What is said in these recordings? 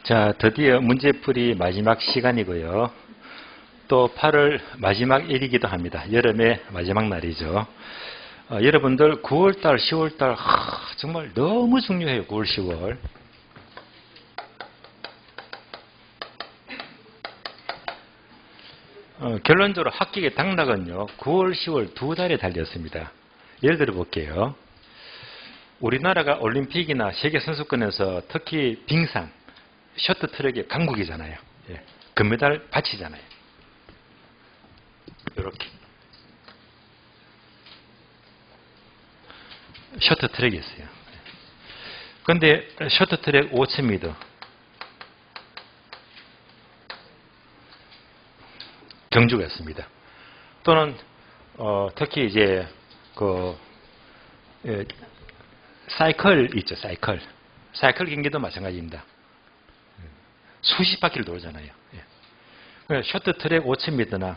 자, 드디어 문제풀이 마지막 시간이고요. 또 8월 마지막 일이기도 합니다. 여름의 마지막 날이죠. 여러분들 9월달, 10월달 정말 너무 중요해요. 9월, 10월. 결론적으로 합격의 당락은요. 9월, 10월 두 달에 달렸습니다. 예를 들어 볼게요. 우리나라가 올림픽이나 세계선수권에서 특히 빙상, 쇼트트랙의 강국이잖아요. 예, 금메달 바치잖아요. 이렇게. 쇼트트랙이 있어요. 그런데 쇼트트랙 5000m 경주가 있습니다. 또는 특히 이제 사이클 있죠. 사이클 경기도 마찬가지입니다. 수십 바퀴를 돌잖아요. 예. 쇼트트랙 5000m나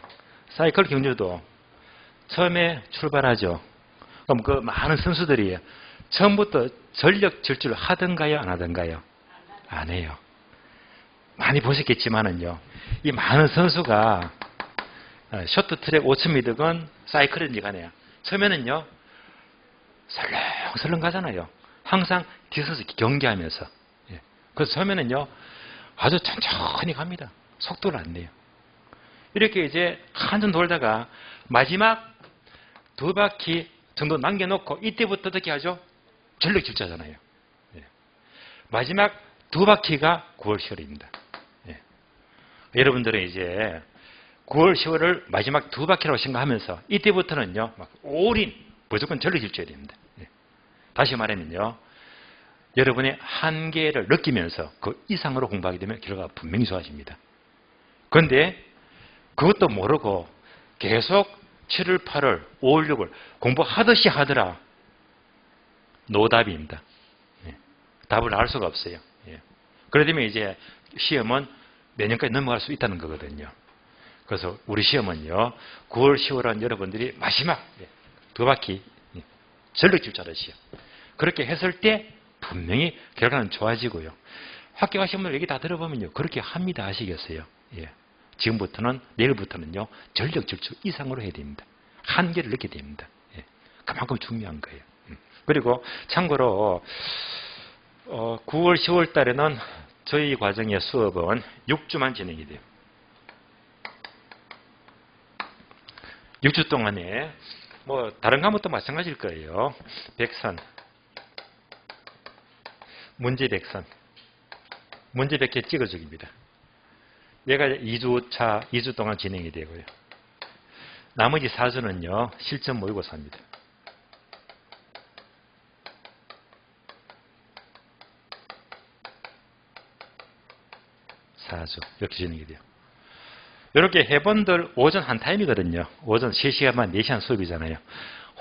사이클 경주도 처음에 출발하죠. 그럼 그 많은 선수들이 처음부터 전력 질주를 하던가요? 안 하던가요? 안 해요. 많이 보셨겠지만은요. 이 많은 선수가 쇼트트랙 5000m건 사이클인지 간에 처음에는요. 설렁설렁 가잖아요. 항상 뒤서서 경계하면서. 예. 그래서 처음에는요. 아주 천천히 갑니다. 속도를 안 내요. 이렇게 이제 한참 돌다가 마지막 두 바퀴 정도 남겨놓고 이때부터 어떻게 하죠? 전력 질주하잖아요. 예. 마지막 두 바퀴가 9월, 10월입니다. 예. 여러분들은 이제 9월, 10월을 마지막 두 바퀴라고 생각하면서 이때부터는요, 막 올인, 무조건 전력 질주해야 됩니다. 예. 다시 말하면요, 여러분의 한계를 느끼면서 그 이상으로 공부하게 되면 결과가 분명히 좋아집니다. 그런데 그것도 모르고 계속 7월, 8월, 5월, 6월 공부하듯이 하더라. 노답입니다. 예. 답을 알 수가 없어요. 예. 그러다 보면 이제 시험은 내년까지 넘어갈 수 있다는 거거든요. 그래서 우리 시험은요. 9월, 10월은 여러분들이 마지막 두 바퀴 전력 질주하는 시험. 그렇게 했을 때 분명히 결과는 좋아지고요. 합격하신 분들 얘기 다 들어보면요. 그렇게 합니다. 아시겠어요? 예. 지금부터는, 내일부터는요. 전력 질주 이상으로 해야 됩니다. 한계를 넣게 됩니다. 예. 그만큼 중요한 거예요. 그리고 참고로 9월, 10월 달에는 저희 과정의 수업은 6주만 진행이 돼요. 6주 동안에 뭐 다른 과목도 마찬가지일 거예요. 백선, 문제 백선, 문제 100개 찍어주기입니다. 얘가 2주 동안 진행이 되고요. 나머지 4주는요. 실전 모의고사입니다. 4주 이렇게 진행이 돼요. 이렇게 해본들 오전 한 타임이거든요. 오전 3시간 반 4시간 수업이잖아요.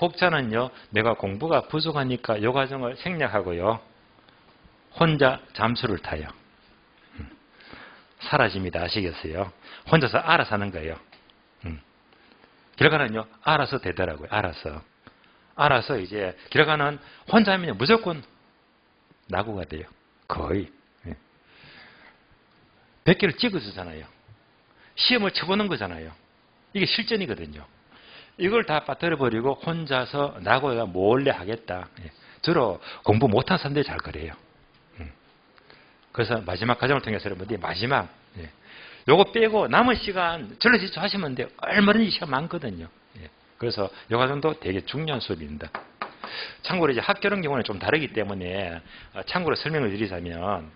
혹자는요. 내가 공부가 부족하니까 이 과정을 생략하고요. 혼자 잠수를 타요. 사라집니다. 아시겠어요? 혼자서 알아서 하는 거예요. 결과는요. 알아서 되더라고요. 알아서 이제 결과는 혼자 하면 무조건 낙오가 돼요. 거의. 100개를 찍어주잖아요. 시험을 쳐보는 거잖아요. 이게 실전이거든요. 이걸 다 빠뜨려버리고 혼자서 낙오가 몰래 하겠다. 주로 공부 못한 사람들이 잘 그래요. 그래서 마지막 과정을 통해서 여러분들이 마지막 요거 빼고 남은 시간 전력 질주 하시면 돼요. 얼마든지 시간 많거든요. 그래서 이 과정도 되게 중요한 수업입니다. 참고로 이제 학교론 경우는 좀 다르기 때문에 참고로 설명을 드리자면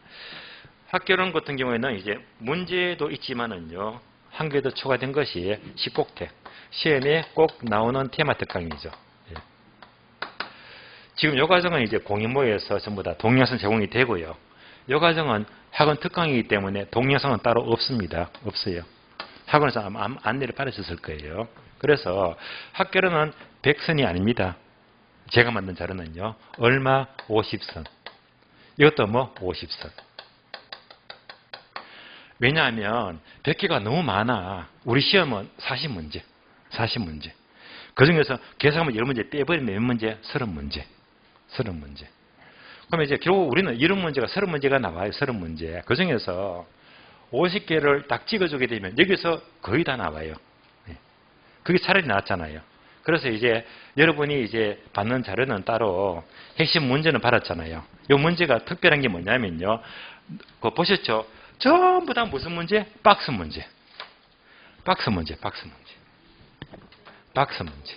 학교론 같은 경우에는 이제 문제도 있지만은요. 한 개 더 추가된 것이 10곡택. 시험에 꼭 나오는 테마 특강이죠. 지금 이 과정은 이제 공인모에서 전부 다 동영상 제공이 되고요. 이 과정은 학원 특강이기 때문에 동영상은 따로 없습니다. 없어요. 학원에서 아마 안내를 받으셨을 거예요. 그래서 학교로는 100선이 아닙니다. 제가 만든 자료는요. 얼마 50선. 이것도 뭐 50선. 왜냐하면 100개가 너무 많아. 우리 시험은 40문제. 40문제. 그중에서 계산하면 10문제 빼버리면 몇 문제? 30문제. 30문제. 그러면 이제 결국 우리는 이런 문제가 30문제가 나와요. 30문제. 그 중에서 50개를 딱 찍어주게 되면 여기서 거의 다 나와요. 그게 차라리 낫잖아요. 그래서 이제 여러분이 이제 받는 자료는 따로 핵심 문제는 받았잖아요. 이 문제가 특별한 게 뭐냐면요. 그거 보셨죠? 전부 다 무슨 문제? 박스 문제. 박스 문제, 박스 문제. 박스 문제.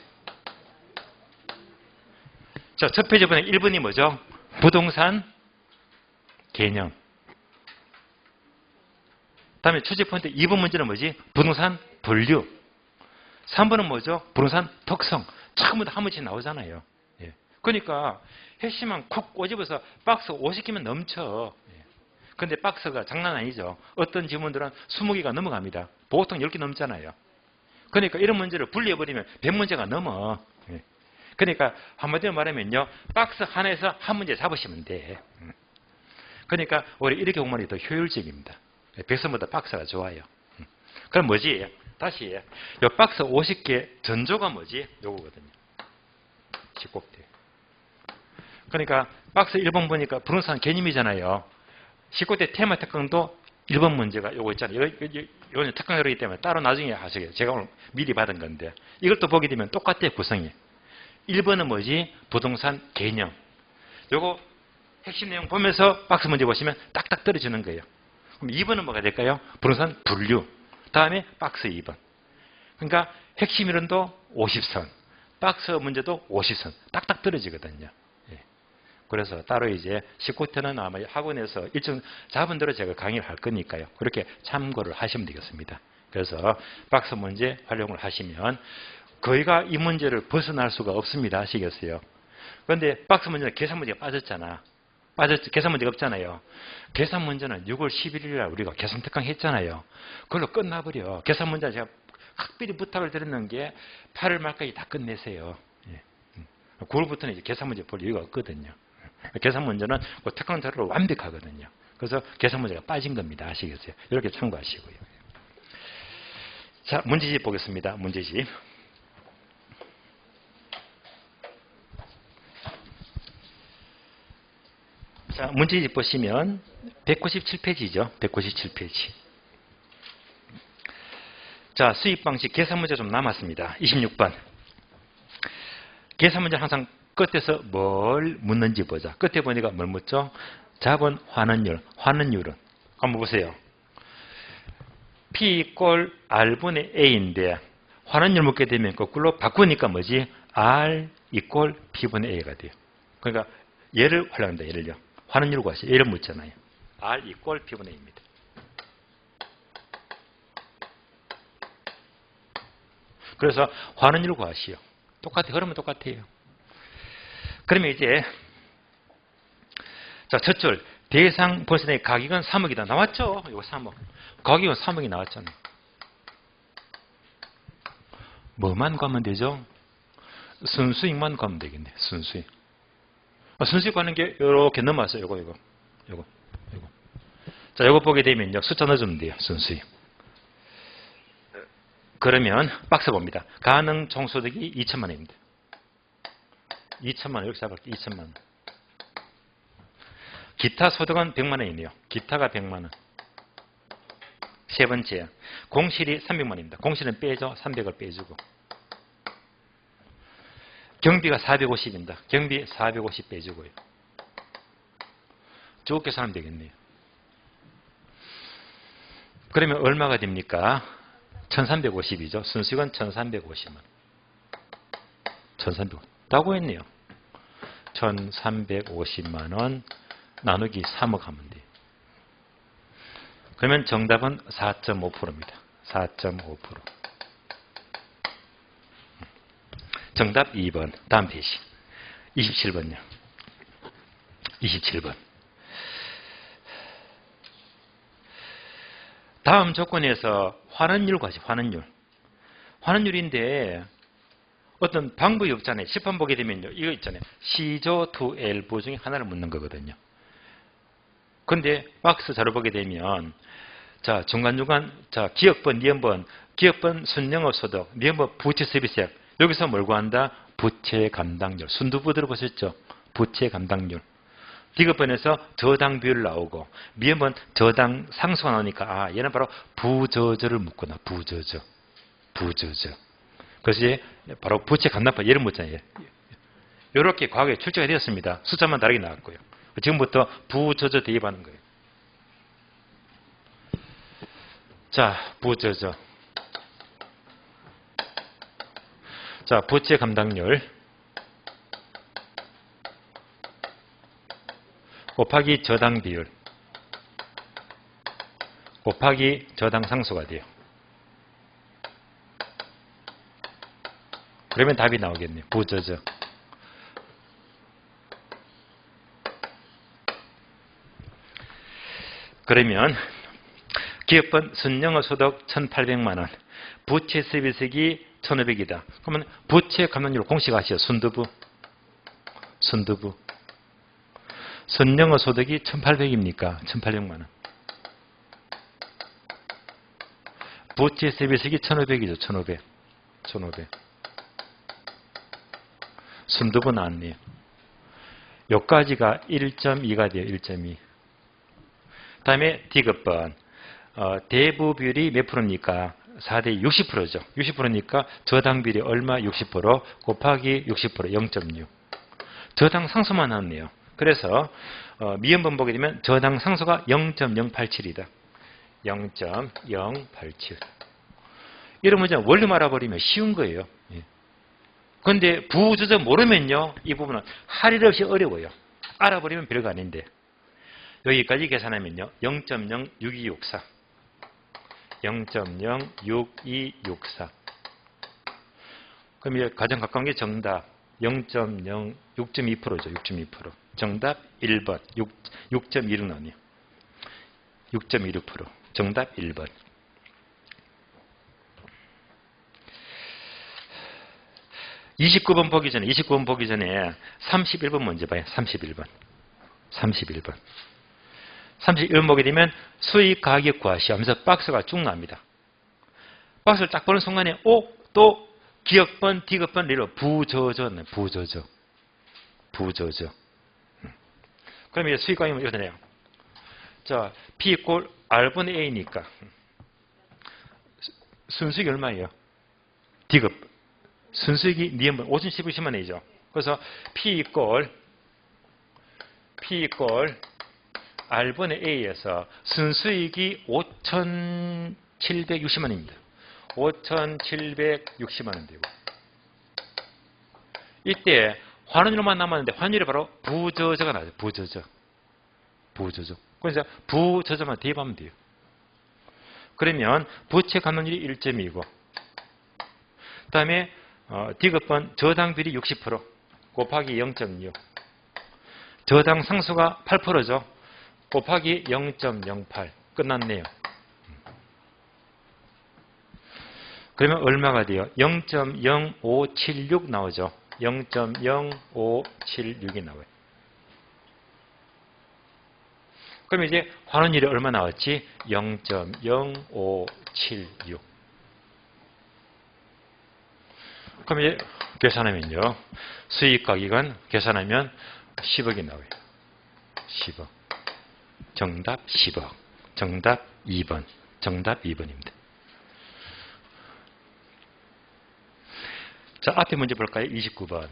자, 첫 페이지 보면 1번이 뭐죠? 부동산 개념. 다음에 출제 포인트 2번 문제는 뭐지? 부동산 분류. 3번은 뭐죠? 부동산 특성. 처음부터 한 번씩 나오잖아요. 예. 그러니까 핵심만 콕 꼬집어서 박스 50개면 넘쳐. 예. 근데 박스가 장난 아니죠. 어떤 지문들은 20개가 넘어갑니다. 보통 10개 넘잖아요. 그러니까 이런 문제를 분리해버리면 100문제가 넘어. 예. 그러니까 한마디로 말하면요. 박스 하나에서 한 문제 잡으시면 돼. 그러니까 우리 이렇게 공부하는 게 더 효율적입니다. 백선보다 박스가 좋아요. 그럼 뭐지? 다시 이 박스 50개 전조가 뭐지? 요거거든요. 19대. 그러니까 박스 1번 보니까 부동산 개념이잖아요. 19대 테마 특강도 1번 문제가 요거 있잖아요. 이거는 특강이기 때문에 따로 나중에 하시게요. 제가 오늘 미리 받은 건데 이걸 또 보게 되면 똑같아요. 구성이. 1번은 뭐지? 부동산 개념. 요거 핵심 내용 보면서 박스 문제 보시면 딱딱 떨어지는 거예요. 그럼 2번은 뭐가 될까요? 부동산 분류. 다음에 박스 2번. 그러니까 핵심 이론도 50선. 박스 문제도 50선. 딱딱 떨어지거든요. 예. 그래서 따로 이제 19태는 아마 학원에서 일정 잡은 대로 제가 강의를 할 거니까요. 그렇게 참고를 하시면 되겠습니다. 그래서 박스 문제 활용을 하시면 거의가 이 문제를 벗어날 수가 없습니다. 아시겠어요? 그런데 박스 문제는 계산 문제가 빠졌잖아. 계산 문제가 없잖아요. 계산 문제는 6월 11일 날 우리가 계산 특강 했잖아요. 그걸로 끝나버려. 계산 문제 제가 각별히 부탁을 드렸는 게 8월 말까지 다 끝내세요. 예. 9월부터는 이제 계산 문제 볼 이유가 없거든요. 계산 문제는 그 특강 자료로 완벽하거든요. 그래서 계산 문제가 빠진 겁니다. 아시겠어요? 이렇게 참고하시고요. 자, 문제집 보겠습니다. 문제집. 자, 문제집 보시면 197페이지죠. 197페이지. 자, 수입 방식 계산 문제 좀 남았습니다. 26번. 계산 문제 항상 끝에서 뭘 묻는지 보자. 끝에 보니까 뭘 묻죠? 자본 환원율. 환원율은 한번 보세요. P 꼴 R분의 A인데 환원율 묻게 되면 거꾸로 바꾸니까 뭐지? R 이꼴 P분의 A가 돼요. 그러니까 얘를 활용한다. 얘를요. 환원율 구하시오. 얘를 묻잖아요. R 이꼴 P분의 A입니다. 그래서 환원율 구하시오. 똑같아요. 그러면 똑같아요. 그러면 이제 자, 첫 줄 대상 본선의 가격은 3억이다. 나왔죠? 이거 3억. 가격은 3억이 나왔잖아요. 뭐만 구하면 되죠? 순수익만 구하면 되겠네. 순수익. 순수익 구하는 게 이렇게 넘어왔어요. 요거. 자, 요거 보게 되면요. 숫자 넣어주면 돼요. 순수익. 그러면 박스 봅니다. 가능 총소득이 2천만 원입니다. 2천만 원. 이렇게 잡을게요. 2천만 원. 기타 소득은 100만 원이네요. 기타가 100만 원. 세 번째, 공실이 300만 원입니다. 공실은 빼죠. 300을 빼주고. 경비가 450입니다. 경비 450 빼주고요. 쭉 계산하면 되겠네요. 그러면 얼마가 됩니까? 1350이죠. 순수익은 1350만. 1350. 라고 했네요. 1350만 원 나누기 3억 하면 돼요. 그러면 정답은 4.5%입니다. 4.5%. 정답 2번. 다음 페이지. 27번요. 27번. 다음 조건에서 환원율 과시, 환원율. 환원율인데 어떤 방법이 없잖아요. 시판 보게 되면요. 이거 있잖아요. 시조 to 엘보 중에 하나를 묻는 거거든요. 근데 박스 자료 보게 되면 자, 중간중간 자, 기업번, 니은번, 기업번 순영업 소득, 니은번 부채 서비스액. 여기서 뭘 구한다? 부채 감당률. 순두부 들어보셨죠? 부채 감당률. 디귿번에서 저당 비율 나오고 미음번 저당 상수가 나오니까 얘는 바로 부저저를 묻구나. 부저저. 그래서 이제 바로 부채 감납법 얘를 묻잖아요. 이렇게 과거에 출제가 되었습니다. 숫자만 다르게 나왔고요. 지금부터 부저저 대입하는 거예요. 자, 부저저. 자, 부채 감당률 곱하기 저당 비율 곱하기 저당 상수가 돼요. 그러면 답이 나오겠네요. 부저저. 그러면 기업번 순영업 소득 1,800만 원, 부채 서비스기 1,500이다. 그러면 부채 감당률 공식 아시죠? 순두부. 순영업 소득이 1,800입니까? 1,800만 원. 부채 서비스기 1,500이죠. 1,500. 순두부 나왔네요. 요까지가 1.2가 돼요. 1.2. 다음에 디귿번. 대부 비율이 몇 프로입니까? 4대 60%죠. 60%니까 저당 비율이 얼마? 60% 곱하기 60% 0.6. 저당 상수만 나왔네요. 그래서 미음번 보게 되면 저당 상수가 0.087이다. 0.087. 이런 문제는 원리만 알아버리면 쉬운 거예요. 그런데 부저저 모르면요. 이 부분은 할 일 없이 어려워요. 알아버리면 별거 아닌데. 여기까지 계산하면요. 0.06264. 0.06264. 그럼 이제 가장 가까운 게 정답 6.2%죠. 6.2%. 정답 1번. 6.16 나오네요. 6.16%. 정답 1번. (29번) 보기 전에 31번 먼저 봐요. 31번 보게 되면 수익 가격 구하시오 하면서 박스가 쭉 납니다. 박스를 딱 보는 순간에 또 기업번, 디귿번, 리로 부저저. 그럼 이제 수익 가격은 이렇게 되네요. 자, P = R분의 A니까 순수익이 얼마예요? 디귿. 순수익이 니은번 5,710만 원이죠. 그래서 P = R분의 A에서 순수익이 5,760만 원입니다. 5,760만 원 되고 이때 환원율만 남았는데 환율이 바로 부저저가 나죠. 부저저. 그래서 부저저만 대입하면 돼요. 그러면 부채 감당률이 1.2고 그 다음에 디귿번 저당 비율이 60% 곱하기 0.6 저당 상수가 8%죠. 곱하기 0.08 끝났네요. 그러면 얼마가 돼요? 0.0576 나오죠. 0.0576이 나와요. 그럼 이제 환원율이 얼마 나왔지? 0.0576. 그럼 이제 계산하면요. 수익가격은 계산하면 10억이 나와요. 10억. 정답 10억. 정답 2번. 정답 2번입니다. 자, 앞에 문제 볼까요? 29번.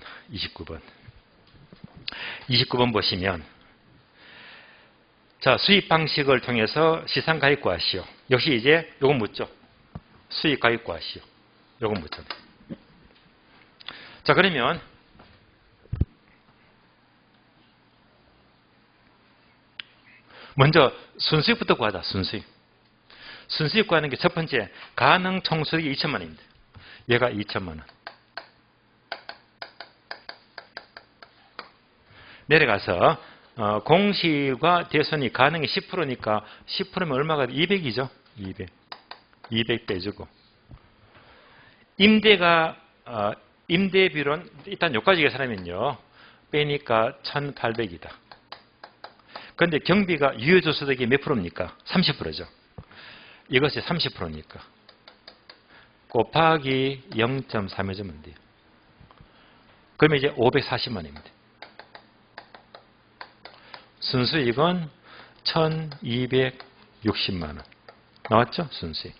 29번 보시면 자, 수익 방식을 통해서 시상가액 구하시오. 역시 이제 요건 묻죠. 수익가액 구하시오. 요건 묻잖아요. 자, 그러면 먼저 순수익부터 구하자. 순수익 구하는 게 첫 번째 가능 총수익이 2천만 원입니다. 얘가 2천만 원. 내려가서 공시가 대손이 가능이 10%니까 10%면 얼마가 200이죠. 200 빼주고 임대비율은 일단 여기까지 계산하면요. 빼니까 1,800이다. 그런데 경비가 유효조소득이 몇 프로입니까? 30%죠. 이것이 30%니까 곱하기 0.3 해주면 돼요. 그러면 이제 540만 원입니다. 순수익은 1260만 원. 나왔죠? 순수익.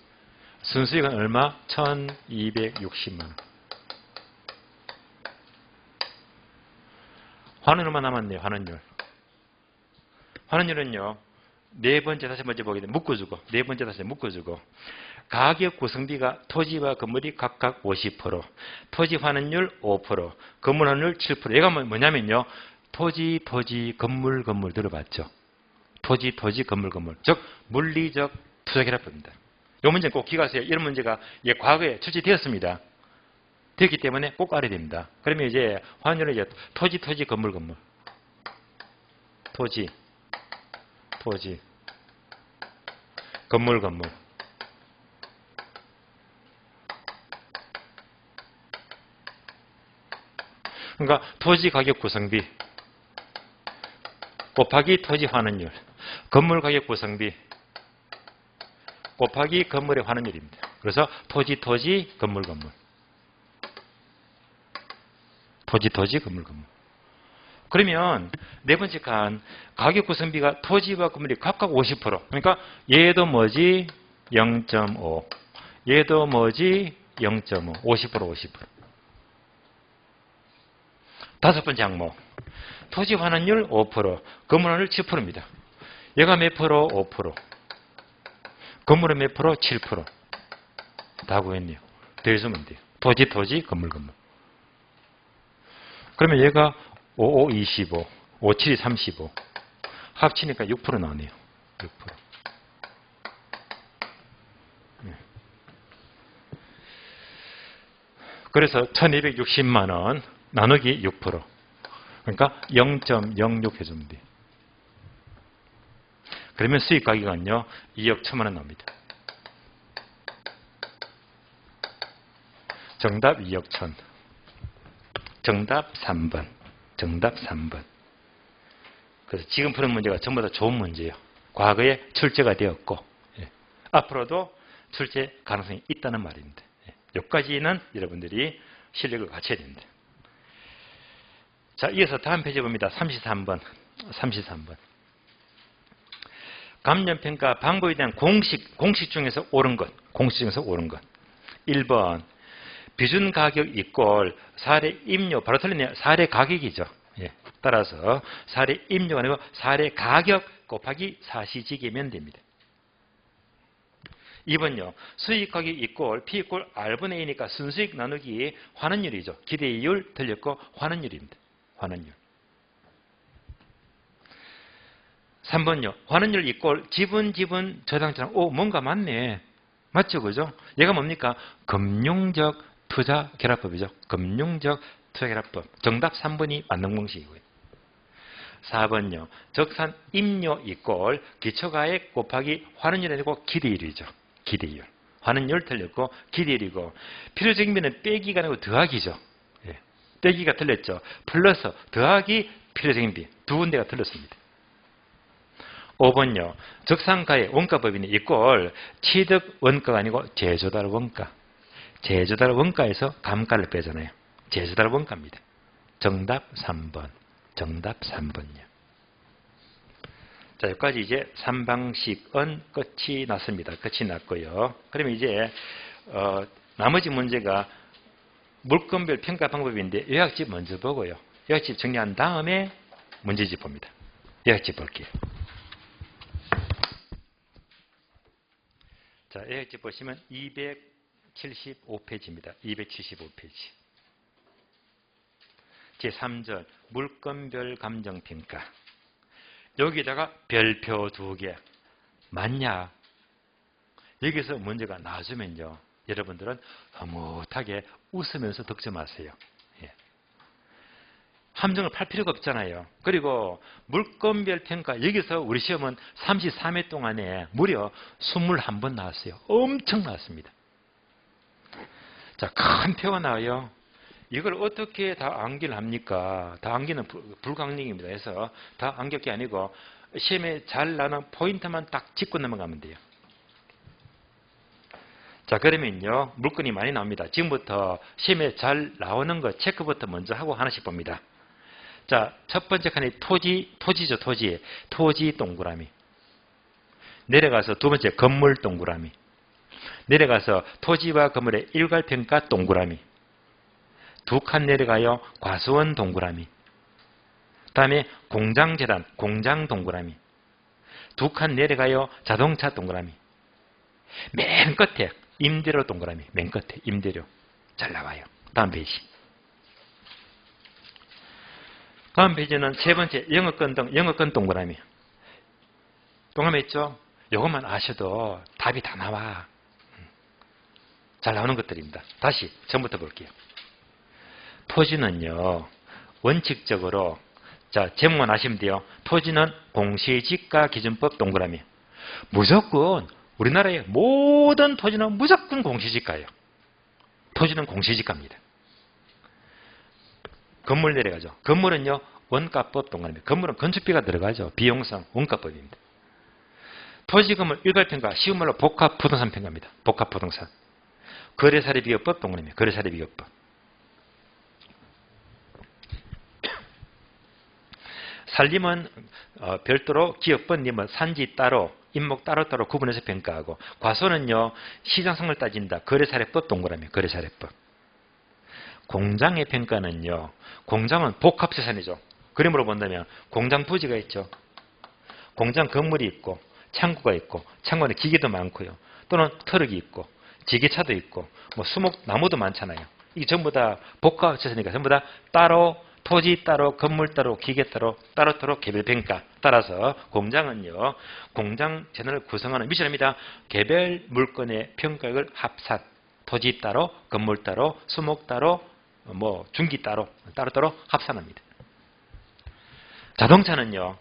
순수익은 얼마? 1260만 원. 환원 얼마 남았네요? 환원율. 환원율은요. 네 번째, 다시 번째 보게 되면 묶어주고, 네 번째, 다시 묶어주고, 가격 구성비가 토지와 건물이 각각 50%, 토지 환원율 5%, 건물 환원율 7%. 얘가 뭐냐면요. 토지, 건물 들어봤죠? 토지, 건물. 즉, 물리적 투자결합입니다. 이 문제는 꼭 기억하세요. 이런 문제가 과거에 출제되었습니다. 되었기 때문에 꼭 알아야 됩니다. 그러면 이제 환율은 이제 토지, 건물. 토지, 건물. 그러니까 토지 가격 구성비 곱하기 토지 환원율, 건물 가격 구성비 곱하기 건물의 환원율입니다. 그래서 토지, 건물. 토지, 건물. 그러면 네 번째 칸 가격 구성비가 토지와 건물이 각각 50%. 그러니까 얘도 뭐지? 0.5. 얘도 뭐지? 0.5. 50%. 다섯 번째 항목. 토지 환원율 5%, 건물 환원율 7%입니다. 얘가 몇 프로? 5%. 건물은 몇 프로? 7%. 다 구했네요. 더해주면 돼요. 토지, 건물. 그러면 얘가 55, 25, 57이 35. 합치니까 6% 나오네요. 6%. 그래서 1260만 원 나누기 6%. 그러니까 0.06 해주면 돼요. 그러면 수익 가격은요, 2억 1천만 원 나옵니다. 정답 2억 1천. 정답 3번. 그래서 지금 푸는 문제가 전부 다 좋은 문제예요. 과거에 출제가 되었고, 앞으로도 출제 가능성이 있다는 말입니다. 여기까지는 여러분들이 실력을 갖춰야 됩니다. 자, 이어서 다음 페이지 봅니다. 33번. 감정평가 방법에 대한 공식 중에서 옳은 것. 1번. 비준 가격 이꼴 사례 임료. 바로 틀리네요. 사례 가격이죠. 따라서 사례 임료가 아니고 사례 가격 곱하기 사시지기면 됩니다. 2번요. 수익 가격 이꼴 P 이꼴 R분의 A니까 순수익 나누기 환원율이죠. 기대이율 틀렸고 환원율입니다. 환원율. 3번요. 환원율 이꼴 지분 저당처럼 뭔가 맞네. 맞죠? 그죠? 얘가 뭡니까? 금융적 투자 결합법이죠. 금융적 투자 결합법. 정답 3번이 맞는 공식이고요. 4번요. 적산 임료 이꼴 기초가액 곱하기 환원율이 아니고 기대율이죠. 기대율. 환원율 틀렸고 기대율이고 필요적인비는 빼기가 아니고 더하기죠. 빼기가 틀렸죠. 플러스 더하기 필요적인비 두 군데가 틀렸습니다. 5번요. 적산가액 원가법인이 이꼴 취득 원가가 아니고 제조달 원가. 제조달 원가에서 감가를 빼잖아요. 제조달 원가입니다. 정답 3번. 정답 3번요. 자, 여기까지 이제 3방식은 끝이 났습니다. 끝이 났고요. 그러면 이제 나머지 문제가 물건별 평가 방법인데 요약집 먼저 보고요. 요약집 정리한 다음에 문제집 봅니다. 요약집 볼게요. 자, 요약집 보시면 275페이지입니다. 275페이지. 제3절 물건별 감정평가. 여기다가 별표 2개. 맞냐? 여기서 문제가 나와주면요. 여러분들은 흐뭇하게 웃으면서 득점하세요. 함정을 팔 필요가 없잖아요. 그리고 물건별 평가. 여기서 우리 시험은 33회 동안에 무려 21번 나왔어요. 엄청 나왔습니다. 자, 큰 표가 나와요. 이걸 어떻게 다 암기를 합니까? 다 암기는 불가능입니다. 그래서 다 암기할 게 아니고 시험에 잘 나오는 포인트만 딱 짚고 넘어가면 돼요. 자, 그러면요. 물건이 많이 나옵니다. 지금부터 시험에 잘 나오는 거 체크부터 먼저 하고 하나씩 봅니다. 자, 첫 번째 칸이 토지죠, 토지. 토지 동그라미. 내려가서 두 번째 건물 동그라미. 내려가서 토지와 건물의 일괄평가 동그라미. 두 칸 내려가요. 과수원 동그라미. 다음에 공장재단, 공장 동그라미. 두 칸 내려가요. 자동차 동그라미. 맨 끝에 임대료 동그라미. 맨 끝에 임대료. 잘 나와요. 다음 페이지. 다음 페이지는 세 번째 영업권 등 영업권 동그라미. 동그라미 있죠? 이것만 아셔도 답이 다 나와. 잘 나오는 것들입니다. 다시 처음부터 볼게요. 토지는요. 원칙적으로 자 제목만 아시면 돼요. 토지는 공시지가 기준법 동그라미. 무조건 우리나라의 모든 토지는 무조건 공시지가예요. 토지는 공시지가입니다. 건물 내려가죠. 건물은요. 원가법 동그라미. 건물은 건축비가 들어가죠. 비용성 원가법입니다. 토지 건물 일괄평가 쉬운 말로 복합 부동산 평가입니다. 복합 부동산. 거래사례 비교법 동그라미. 거래사례 비교법. 산림은 별도로 기업번님은 산지 따로 임목 따로따로 구분해서 평가하고 과소는요. 시장성을 따진다. 거래사례법 동그라미. 거래사례법. 공장의 평가는요. 공장은 복합재산이죠. 그림으로 본다면 공장 부지가 있죠. 공장 건물이 있고 창고가 있고 창고 안에 기계도 많고요. 또는 트럭이 있고 지게차도 있고 뭐 수목 나무도 많잖아요. 이게 전부 다 복합재산이니까 전부 다 따로 토지 따로 건물 따로 기계 따로 따로따로 개별 평가 따라서 공장은요. 공장 재산을 구성하는 미션입니다. 개별 물건의 평가액을 합산 토지 따로 건물 따로 수목 따로 뭐 중기 따로 따로따로 합산합니다. 자동차는요.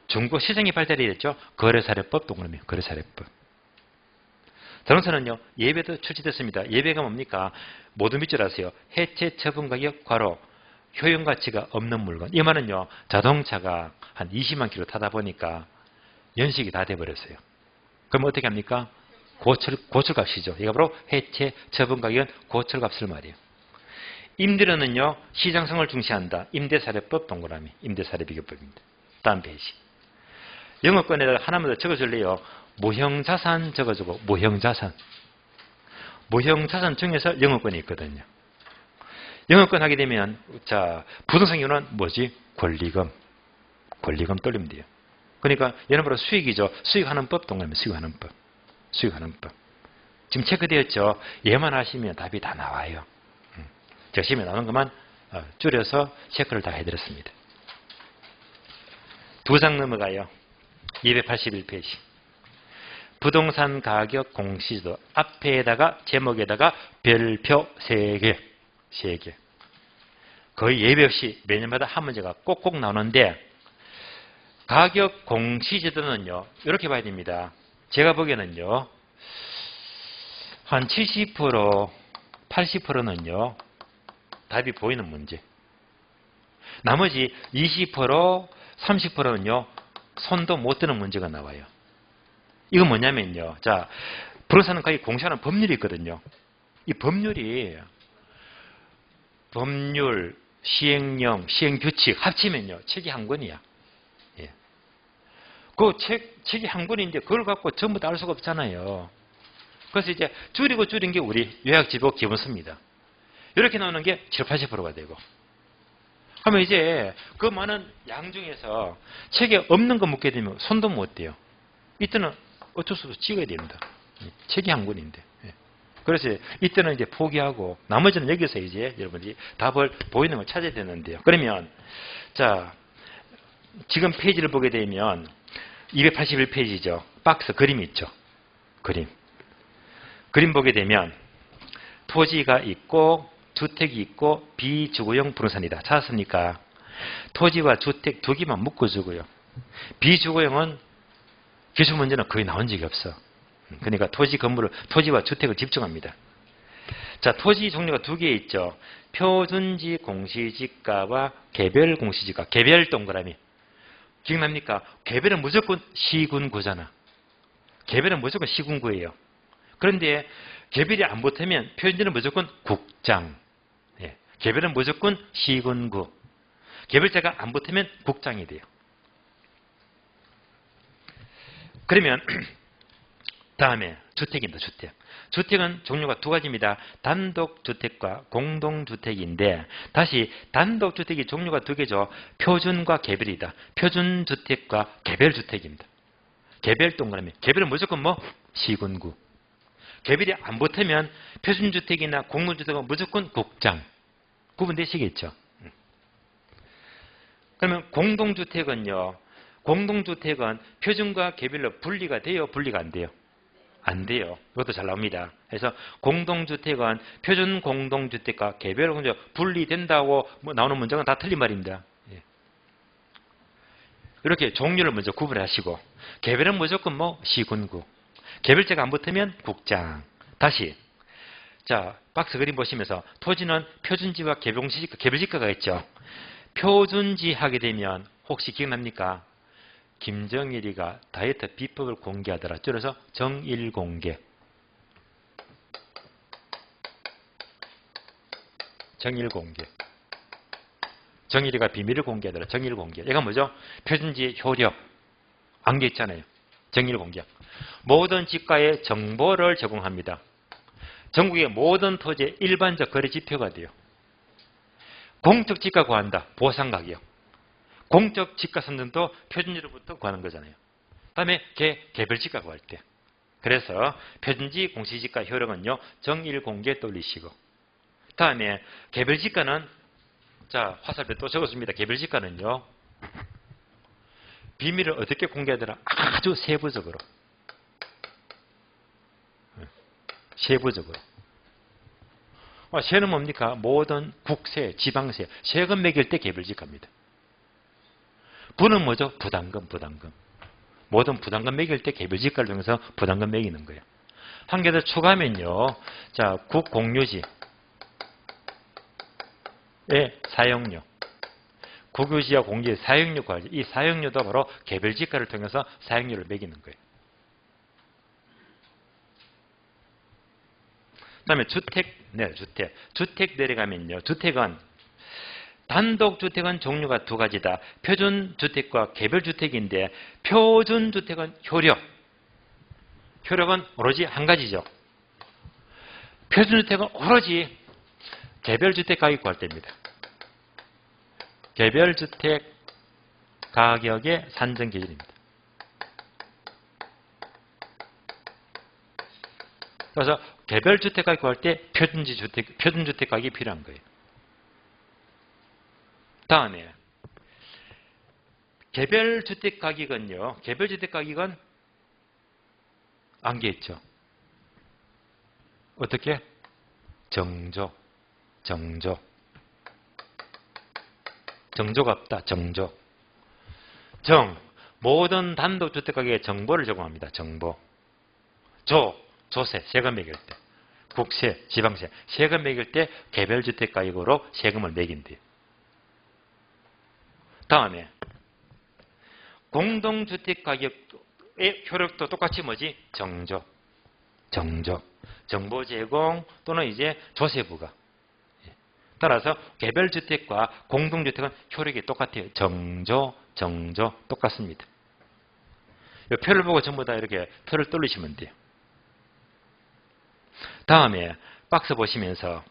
중국 시장이 발달이 됐죠. 거래사례법 동그라미 거래사례법. 자동차는요. 예배도 출시됐습니다. 예배가 뭡니까? 모두 믿줄 아세요. 해체 처분 가격 괄호 효용가치가 없는 물건. 이 말은요. 자동차가 한 20만 킬로 타다 보니까 연식이 다 돼버렸어요. 그럼 어떻게 합니까? 고철값이죠. 이게 바로 해체 처분 가격은 고철값을 말이에요. 임대료는요. 시장성을 중시한다. 임대사례법 동그라미. 임대사례비교법입니다. 다음 페이지. 영업권에다가 하나만 더 적어줄래요. 무형자산 적어주고 무형자산. 무형자산 중에서 영업권이 있거든요. 영업권 하게 되면 자 부동산 이유는 뭐지? 권리금. 권리금 떨리면 돼요. 그러니까 얘는 바로 수익이죠. 수익하는 법 동그라미. 수익하는 법. 수익하는 법. 지금 체크되었죠. 얘만 하시면 답이 다 나와요. 제가 시험에 나오는 것만 줄여서 체크를 다 해드렸습니다. 두 장 넘어가요. 281페이지. 부동산 가격 공시지도 앞에다가 제목에다가 별표 3개. 3개. 거의 예외 없이 매년마다 한 문제가 꼭꼭 나오는데 가격 공시지도는요. 이렇게 봐야 됩니다. 제가 보기에는요. 한 70%, 80%는요. 답이 보이는 문제. 나머지 20%, 30%는요. 손도 못 드는 문제가 나와요. 이건 뭐냐면요. 자, 부동산 가격 공시하는 법률이 있거든요. 이 법률이 법률, 시행령, 시행규칙 합치면요. 책이 한 권이야. 예. 그 책이 한 권인데 그걸 갖고 전부 다 알 수가 없잖아요. 그래서 이제 줄이고 줄인 게 우리 요약지도 기본서입니다. 이렇게 나오는 게 70, 80%가 되고. 그러면 이제 그 많은 양 중에서 책에 없는 거 묻게 되면 손도 못 대요. 이때는 어쩔 수 없이 찍어야 됩니다. 책이 한 권인데. 그래서 이때는 이제 포기하고 나머지는 여기서 이제 여러분들이 답을 보이는 걸 찾아야 되는데요. 그러면 자 지금 페이지를 보게 되면 281페이지죠. 박스 그림이 있죠. 그림 보게 되면 토지가 있고 주택이 있고 비주거용 부동산이다. 찾았습니까? 토지와 주택 두 개만 묶어주고요. 비주거용은 기출 문제는 거의 나온 적이 없어. 그러니까 토지와 주택을 집중합니다. 자, 토지 종류가 두 개 있죠. 표준지 공시지가와 개별 공시지가. 개별 동그라미. 기억납니까? 개별은 무조건 시군구잖아. 개별은 무조건 시군구예요. 그런데 개별이 안 붙으면 표준지는 무조건 국장. 예. 개별은 무조건 시군구. 개별자가 안 붙으면 국장이 돼요. 그러면 다음에 주택입니다. 주택. 주택은 종류가 두 가지입니다. 단독주택과 공동주택인데 다시 단독주택이 종류가 두 개죠. 표준과 개별이다. 표준주택과 개별주택입니다. 개별 동그라미. 개별은 무조건 뭐? 시군구. 개별이 안 붙으면 표준주택이나 공동주택은 무조건 국장. 구분되시겠죠? 그러면 공동주택은요. 공동주택은 표준과 개별로 분리가 돼요? 분리가 안 돼요? 안 돼요. 이것도 잘 나옵니다. 그래서 공동주택은 표준 공동주택과 개별 공동주택 분리된다고 나오는 문장은 다 틀린 말입니다. 이렇게 종류를 먼저 구분하시고 개별은 무조건 뭐 시군구. 개별자가 안 붙으면 국장. 다시 자 박스 그림 보시면서 토지는 표준지와 개별지가가 있죠. 표준지 하게 되면 혹시 기억납니까? 김정일이가 다이어트 비법을 공개하더라. 줄여서 정일공개. 정일공개. 정일이가 비밀을 공개하더라. 정일공개. 얘가 뭐죠? 표준지 효력. 안개 있잖아요. 정일공개. 모든 지가에 정보를 제공합니다. 전국의 모든 토지의 일반적 거래 지표가 돼요. 공적 지가 구한다. 보상가격. 공적 지가 선정도 표준지로부터 구하는 거잖아요. 다음에 개별 지가 구할 때. 그래서 표준지 공시지가 효력은요. 정일공개 떠올리시고. 다음에 개별 지가는 자 화살표 또 적었습니다. 개별 지가는요. 비밀을 어떻게 공개하더라? 아주 세부적으로. 세부적으로. 세는 뭡니까? 모든 국세, 지방세, 세금 매길 때 개별지가입니다. 부는 뭐죠? 부담금. 모든 부담금 매길 때 개별지가를 통해서 부담금 매기는 거예요. 한 개 더 추가하면요. 자, 국공유지의 사용료. 국유지와 공유지 사용료 구하죠. 이 사용료도 바로 개별지가를 통해서 사용료를 매기는 거예요. 그 다음에 주택 내려가면요. 주택은 단독주택은 종류가 두 가지다. 표준주택과 개별주택인데 표준주택은 효력은 오로지 한 가지죠. 표준주택은 오로지 개별주택 가격 구할 때입니다. 개별주택 가격의 산정 기준입니다. 그래서 개별주택 가격 구할 때 표준주택 가격이 필요한 거예요. 다음에 개별주택 가격은요. 개별주택 가격은 안개 있죠. 어떻게? 정조가 없다. 모든 단독주택 가격에 정보를 제공합니다. 정보. 조세, 세금 매길 때. 국세, 지방세, 세금 매길 때 개별주택 가격으로 세금을 매긴대요. 다음에 공동주택 가격의 효력도 똑같이 뭐지? 정조. 정보 제공 또는 이제 조세 부과. 따라서 개별주택과 공동주택은 효력이 똑같아요. 정조 똑같습니다. 이 표를 보고 전부 다 이렇게 표를 돌리시면 돼요. 다음에 박스 보시면서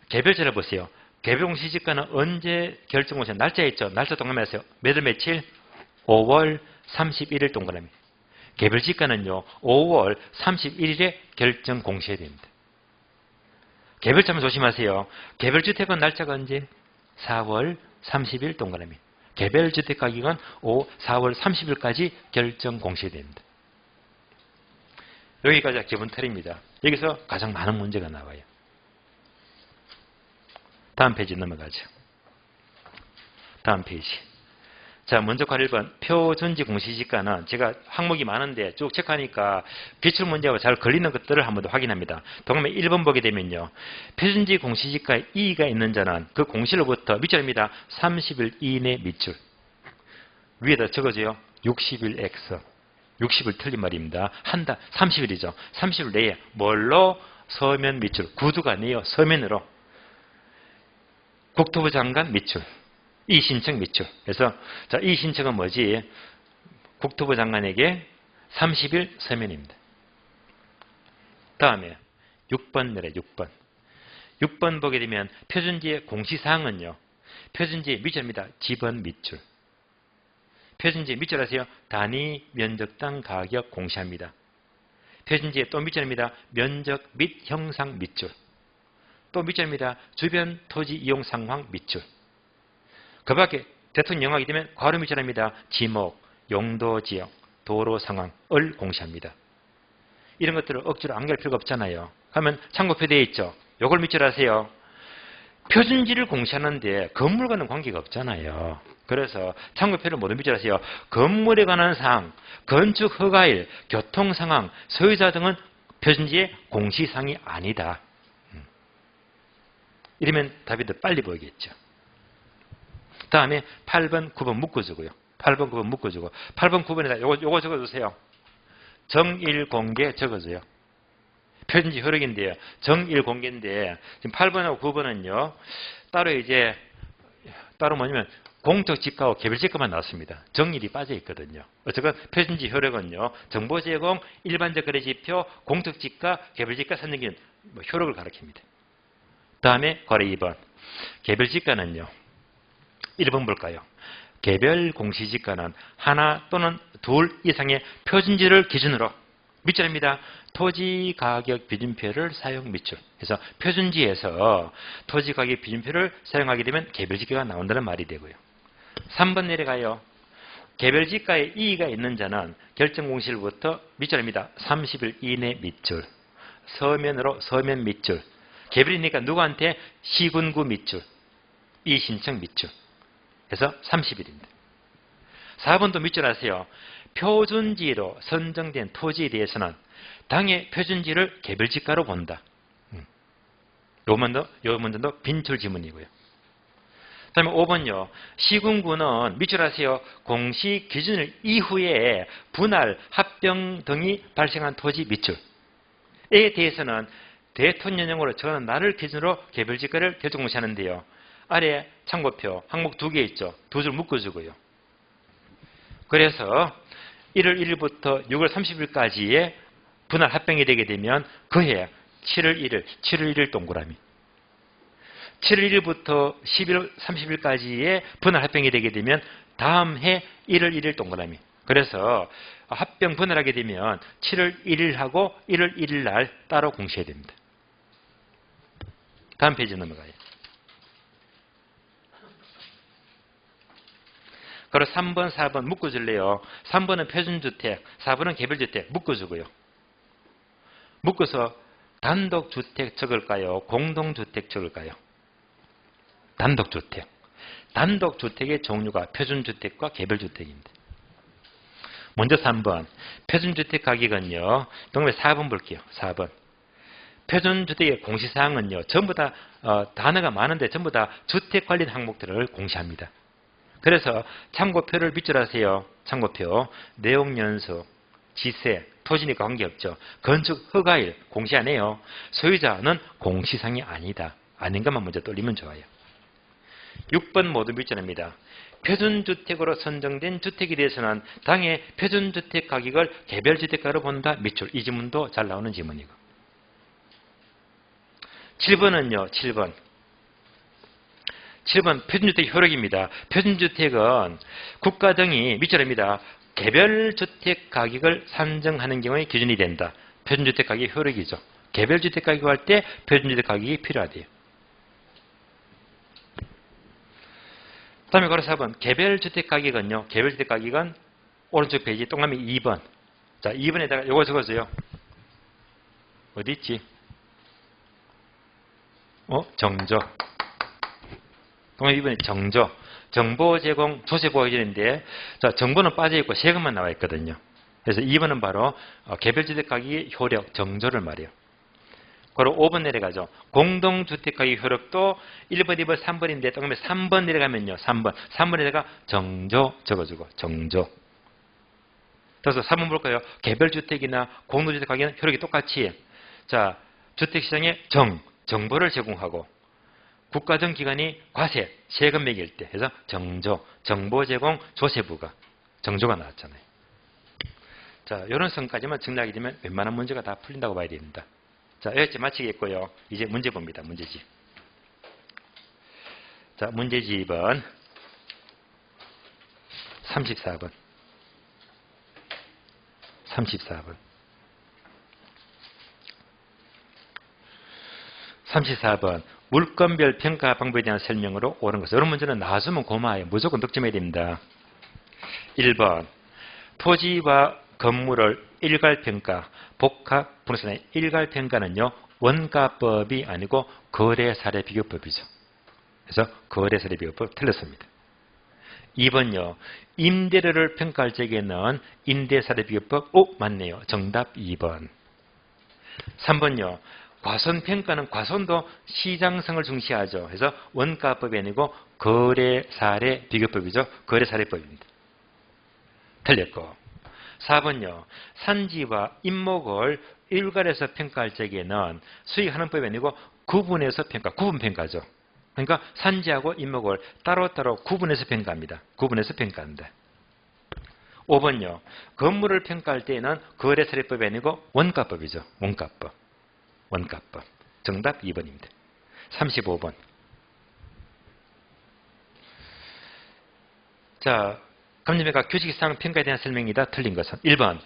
개별자를 보세요. 개별공시지가는 언제 결정공시한 날짜 있죠? 날짜 동그라미 하세요. 몇월 며칠? 5월 31일 동그라미. 개별지가는요. 5월 31일에 결정 공시해야 됩니다. 개별자만 조심하세요. 개별주택은 날짜가 언제? 4월 30일 동그라미. 개별주택 가격은 4월 30일까지 결정 공시해야 됩니다. 여기까지가 기본 틀입니다. 여기서 가장 많은 문제가 나와요. 다음 페이지 넘어가죠. 다음 페이지. 자, 먼저 1번 표준지 공시지가는 제가 항목이 많은데 쭉 체크하니까 기출문제하고 잘 걸리는 것들을 한번 더 확인합니다. 동그라미 1번 보게 되면요. 표준지 공시지가에 이의가 있는 자는 그 공시로부터 밑줄입니다. 30일 이내 밑줄. 위에다 적어줘요. 60일 X. 60일 틀린 말입니다. 한 달 30일이죠. 30일 내에 뭘로? 서면 밑줄. 구두가 아니에요. 서면으로. 국토부 장관 밑줄. 이 신청 밑줄. 그래서 자, 이 신청은 뭐지? 국토부 장관에게 30일 서면입니다. 다음에 6번 내래 6번. 6번 보게 되면 표준지의 공시사항은요. 표준지의 밑줄입니다. 지번 밑줄. 표준지의 밑줄 아세요? 단위 면적당 가격 공시합니다. 표준지의 또 밑줄입니다. 면적 및 형상 밑줄. 또 밑줄입니다. 주변 토지 이용 상황 밑줄. 그 밖에 대통령 영역이 되면 괄호 밑줄입니다. 지목, 용도 지역, 도로 상황을 공시합니다. 이런 것들을 억지로 안갈 필요가 없잖아요. 그러면 참고표 되어 있죠. 요걸 밑줄 하세요. 표준지를 공시하는데 건물과는 관계가 없잖아요. 그래서 참고표를 모두 밑줄 하세요. 건물에 관한 사항, 건축 허가일, 교통 상황, 소유자 등은 표준지의 공시사항이 아니다. 이러면 답이 더 빨리 보이겠죠. 다음에 8번, 9번 묶어주고요. 8번, 9번 묶어주고 8번, 9번에다 요거 적어주세요. 정일 공개 적어줘요. 표준지 효력인데요. 정일 공개인데 지금 8번하고 9번은요. 따로 뭐냐면 공적 지가와 개별 지가만 나왔습니다. 정일이 빠져 있거든요. 어쨌건 표준지 효력은요. 정보 제공, 일반적 거래 지표, 공적 지가, 개별 지가 선정기는 효력을 가리킵니다. 다음에 괄호 2번. 개별 지가는요. 1번 볼까요? 개별 공시지가는 하나 또는 둘 이상의 표준지를 기준으로 밑줄입니다. 토지 가격 비준표를 사용 밑줄. 그래서 표준지에서 토지 가격 비준표를 사용하게 되면 개별지가가 나온다는 말이 되고요. 3번 내려가요. 개별지가에 이의가 있는 자는 결정공시일부터 밑줄입니다. 30일 이내 밑줄. 서면으로 서면 밑줄. 개별이니까 누구한테? 시군구 밑줄. 이신청 밑줄. 그래서 30일입니다. 4번도 밑줄 하세요. 표준지로 선정된 토지에 대해서는 당의 표준지를 개별지가로 본다. 요 문제도 빈출 지문이고요. 다음에 5번요. 시군구는 밑줄 하세요. 공시 기준일 이후에 분할, 합병 등이 발생한 토지 밑줄에 대해서는 대통령령으로 정하는 날을 기준으로 개별지가를 결정공시하는데요. 아래 참고표 항목 2개 있죠. 2줄 묶어주고요. 그래서 1월 1일부터 6월 30일까지의 분할 합병이 되게 되면 그해 7월 1일 동그라미. 7월 1일부터 11월 30일까지의 분할 합병이 되게 되면 다음 해 1월 1일 동그라미. 그래서 합병 분할하게 되면 7월 1일하고 1월 1일 날 따로 공시해야 됩니다. 다음 페이지 넘어가요. 그리고 3번, 4번 묶어줄래요. 3번은 표준주택, 4번은 개별주택 묶어주고요. 묶어서 단독주택 적을까요? 공동주택 적을까요? 단독주택. 단독주택의 종류가 표준주택과 개별주택입니다. 먼저 3번. 표준주택 가격은요. 동네 4번 볼게요. 4번. 표준주택의 공시사항은요. 전부 다 단어가 많은데 전부 다 주택 관련 항목들을 공시합니다. 그래서 참고표를 밑줄 하세요. 참고표. 내용연수, 지세, 토지니까 관계없죠. 건축 허가일 공시 안 해요. 소유자는 공시사항이 아니다. 아닌 것만 먼저 떠올리면 좋아요. 6번 모두 밑줄입니다. 표준주택으로 선정된 주택에 대해서는 당의 표준주택 가격을 개별주택가로 본다. 밑줄. 이 지문도 잘 나오는 지문이고. 7번은요. 7번 표준주택 효력입니다. 표준주택은 국가 등이 밑줄입니다. 개별주택 가격을 산정하는 경우에 기준이 된다. 표준주택 가격 효력이죠. 개별주택 가격 할 때 표준주택 가격이 필요하대요. 다음에 걸어 4번. 개별주택 가격은요. 개별주택 가격은 오른쪽 페이지 동그라미 2번. 자, 2번에다가 요거 적어줘요. 어디 있지? 정조. 동그라미 2번에 정조. 정보 제공, 조세 보호 기준인데, 자, 정보는 빠져있고 세금만 나와 있거든요. 그래서 2번은 바로 개별주택 가격의 효력, 정조를 말해요. 그리고 5번 내려가죠. 공동주택 가격 효력도 1번, 2번, 3번인데, 동그라미 3번 내려가면요. 3번에다가 정조 적어주고, 정조. 그래서 3번 볼까요? 개별주택이나 공동주택 가격은 효력이 똑같이, 자, 주택시장에 정보를 제공하고, 국가정 기관이 과세, 세금 매길 때 해서 정조, 정보 제공, 조세부가 정조가 나왔잖아요. 자, 이런 선까지만 정리하게 되면 웬만한 문제가 다 풀린다고 봐야 됩니다. 자, 여기까지 마치겠고요. 이제 문제 봅니다. 문제집. 자, 문제집은 34번. 34번. 34번. 물건별 평가 방법에 대한 설명으로 옳은 것을. 이런 문제는 나왔으면 고마워요. 무조건 득점해야 됩니다. 1번. 토지와 건물을 일괄평가, 복합 분할선의 일괄평가는요. 원가법이 아니고 거래사례비교법이죠. 그래서 거래사례비교법 틀렸습니다. 2번요. 임대료를 평가할 적에는 임대사례비교법 맞네요. 정답 2번. 3번요. 과손평가는 과손도 시장성을 중시하죠. 그래서 원가법이 아니고 거래사례비교법이죠. 거래사례법입니다. 틀렸고. 4번요. 산지와 임목을 일괄해서 평가할 적에는 수익하는법이 아니고 구분해서 평가, 구분평가죠. 그러니까 산지하고 임목을 따로따로 구분해서 평가합니다. 구분해서 평가한다. 5번요. 건물을 평가할 때에는 거래사례법이 아니고 원가법이죠. 원가법. 원가법. 정답 2번입니다. 35번. 자, 감정평가 규칙상 평가에 대한 설명이다. 틀린 것은 1번.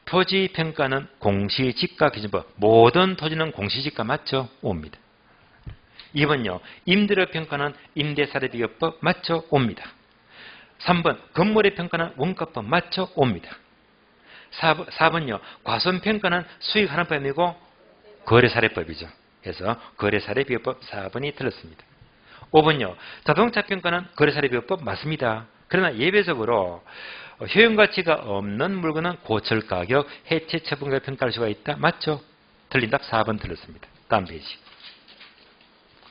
토지평가는 공시지가 기준법. 모든 토지는 공시지가 맞죠? 옵니다. 2번요. 임대료 평가는 임대사례비교법 맞죠? 옵니다. 3번. 건물의 평가는 원가법 맞죠? 옵니다. 4번요. 과손평가는 수익하는법이고 거래사례법이죠. 그래서 거래사례비교법 4번이 틀렸습니다. 5번요. 자동차평가는 거래사례비교법 맞습니다. 그러나 예외적으로 효용가치가 없는 물건은 고철가격, 해체처분가 평가할 수가 있다. 맞죠? 틀린 답 4번 틀렸습니다. 다음 페이지.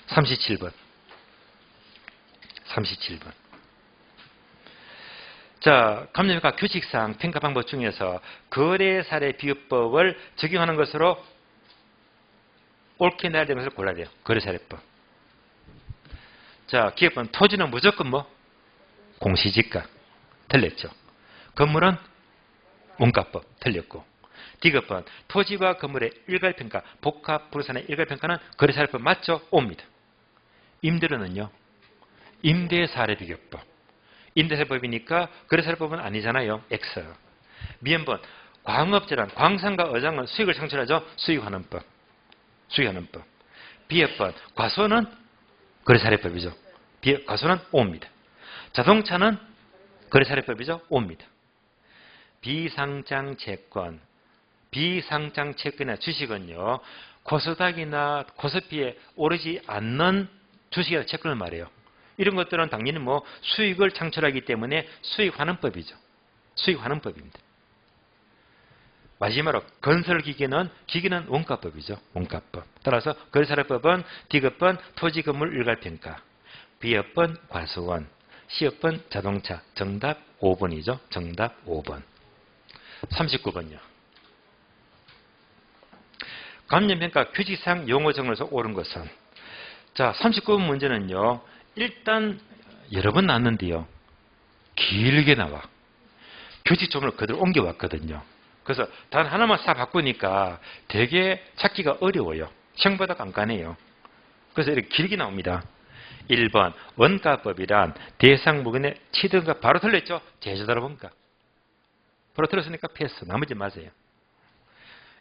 37번. 37번. 자, 감정평가 규칙상 평가 방법 중에서 거래사례비교법을 적용하는 것으로 옳게 나야 되는 것을 골라야 돼요. 거래사례법. 자, 기업은 토지는 무조건 공시지가. 틀렸죠. 건물은 원가법. 틀렸고. D급은 토지와 건물의 일괄평가, 복합 부동산의 일괄평가는 거래사례법 맞죠? 옵니다. 임대료는요. 임대사례비교법. 임대사례법이니까 거래사례법은 아니잖아요. X. 미연번 광업재란 광산과 어장은 수익을 창출하죠. 수익환원법. 수익환원법. B번 과손은 거래사례법이죠. 과손은 옵니다. 자동차는 거래사례법이죠. 옵니다. 비상장채권. 비상장채권이나 주식은요. 코스닥이나 코스피에 오르지 않는 주식이나 채권을 말해요. 이런 것들은 당연히 수익을 창출하기 때문에 수익환원법이죠. 수익환원법입니다. 마지막으로 건설기계는 원가법이죠. 원가법. 따라서 거래사례법은 D급은 토지건물 일괄평가, B급은 과수원, C급은 자동차. 정답 5번이죠. 정답 5번. 39번요. 감정평가 규칙상 용어 정리에서 옳은 것은 자 39번 문제는요. 일단 여러 번 나왔는데요. 길게 나와. 규칙 조문을 그대로 옮겨왔거든요. 그래서 단 하나만 싹 바꾸니까 되게 찾기가 어려워요. 생각보다 깐깐해요. 그래서 이렇게 길게 나옵니다. 1번 원가법이란 대상 물건의 취득가 바로 틀렸죠. 제조자로 원가. 바로 틀렸으니까 패스. 나머지 맞아요.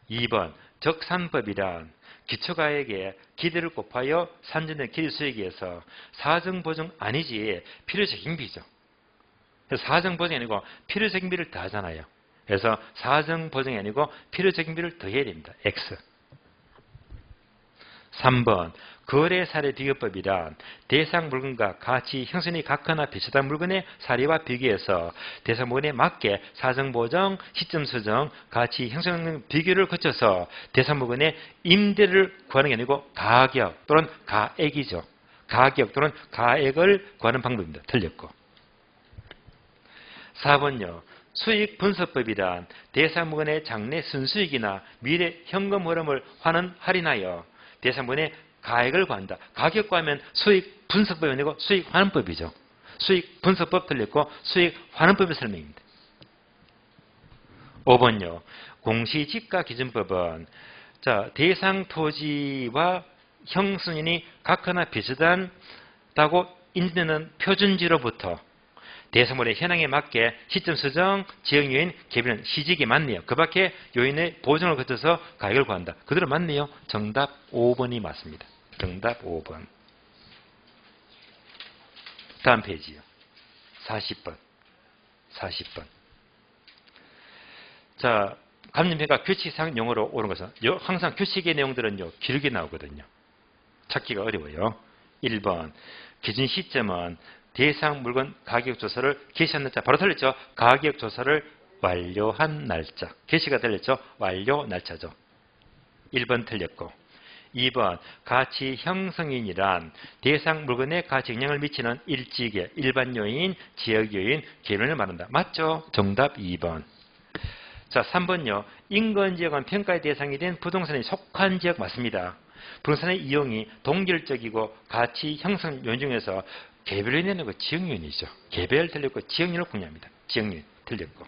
2번 적산법이란 기초가액에 기대를 곱하여 산전의 기대수익에서 사정보증 아니지 필요적인비죠. 그래서 사정보증이 아니고 필요적인비를 더하잖아요. 그래서 사정보증이 아니고 필요적인비를 더해야 됩니다. X. 3번 거래사례비교법이란 대상 물건과 가치 형성이 같거나 비슷한 물건의 사례와 비교해서 대상 물건에 맞게 사정보정, 시점 수정, 가치 형성 비교를 거쳐서 대상 물건의 임대를 구하는 게 아니고 가격 또는 가액이죠. 가격 또는 가액을 구하는 방법입니다. 틀렸고. 4번요. 수익분석법이란 대상 물건의 장래 순수익이나 미래 현금 흐름을 할인하여 대상 물건의 가액을 구한다. 가격 구하면 수익 분석법이 아니고 수익 환원법이죠. 수익 분석법 틀렸고 수익 환원법의 설명입니다. 5번요. 공시지가 기준법은 자, 대상 토지와 형승인이 같거나 비슷하다고 인정되는 표준지로부터 대상물의 현황에 맞게 시점 수정, 지역 요인, 개별은 시직이 맞네요. 그 밖에 요인의 보정을 거쳐서 가격을 구한다. 그대로 맞네요. 정답 5번이 맞습니다. 정답 5번. 다음 페이지요. 40번. 40번. 자, 감정평가 규칙상 용어로 오는 것은 항상 규칙의 내용들은요 길게 나오거든요. 찾기가 어려워요. 1번 기준 시점은 대상 물건 가격 조사를 개시한 날짜. 바로 틀렸죠. 가격 조사를 완료한 날짜. 개시가 틀렸죠. 완료 날짜죠. 1번 틀렸고 2번 가치 형성인이란 대상 물건에 가치 영향을 미치는 일지계, 일반 요인, 지역 요인, 개론을 말한다. 맞죠? 정답 2번. 자, 3번요. 인건지역은 평가의 대상이 된 부동산에 속한 지역 맞습니다. 부동산의 이용이 동결적이고 가치 형성 요인 중에서 개별 요인은 그 지역 요인이죠. 개별 틀렸고 지역 요인을 공유합니다. 지역 요인 틀렸고.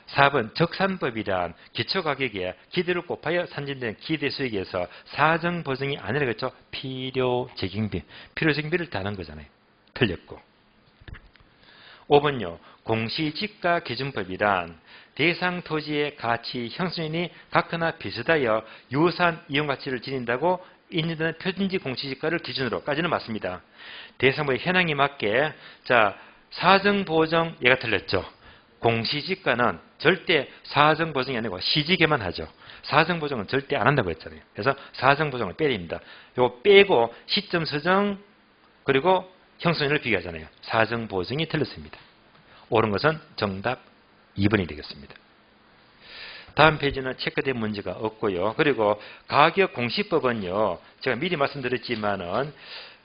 4번 적산법이란 기초가격에 기대를 곱하여 산진된 기대 수익에서 사정 보증이 아니라겠죠. 필요적용비. 필요적용비를 다는 거잖아요. 틀렸고. 5번요. 공시지가 기준법이란 대상 토지의 가치 형성인이 같거나 비슷하여 유사한 이용가치를 지닌다고 인정되는 표준지 공시지가를 기준으로까지는 맞습니다. 대상물의 현황에 맞게 자 사정보정 얘가 틀렸죠. 공시지가는 절대 사정보정이 아니고 시지계만 하죠. 사정보정은 절대 안 한다고 했잖아요. 그래서 사정보정을 빼야 됩니다. 이거 빼고 시점 수정 그리고 형성인을 비교하잖아요. 사정보정이 틀렸습니다. 옳은 것은 정답 2번이 되겠습니다. 다음 페이지는 체크된 문제가 없고요. 그리고 가격공시법은요. 제가 미리 말씀드렸지만은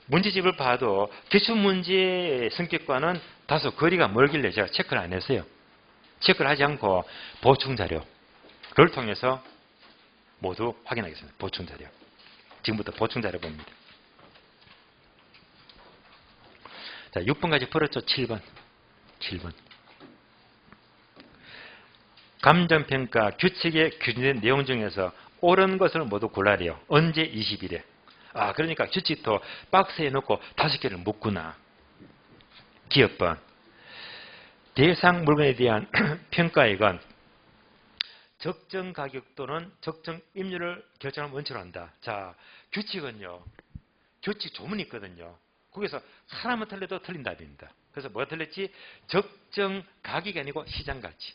문제집을 봐도 기출문제의 성격과는 다소 거리가 멀길래 제가 체크를 안 했어요. 체크를 하지 않고 보충자료를 통해서 모두 확인하겠습니다. 보충자료. 지금부터 보충자료 봅니다. 자, 6번까지 풀었죠? 7번. 7번. 감정평가 규칙에 규정된 내용 중에서 옳은 것을 모두 골라내요. 언제 20일에. 아, 그러니까 규칙도 박스에 넣고 5개를 묶구나. 기업번. 대상 물건에 대한 평가액은 적정 가격 또는 적정 임률을 결정하는 원칙으로 한다. 자, 규칙은요. 규칙 조문이 있거든요. 거기서 하나만 틀려도 틀린 답입니다. 그래서 뭐가 틀렸지? 적정 가격이 아니고 시장 가치.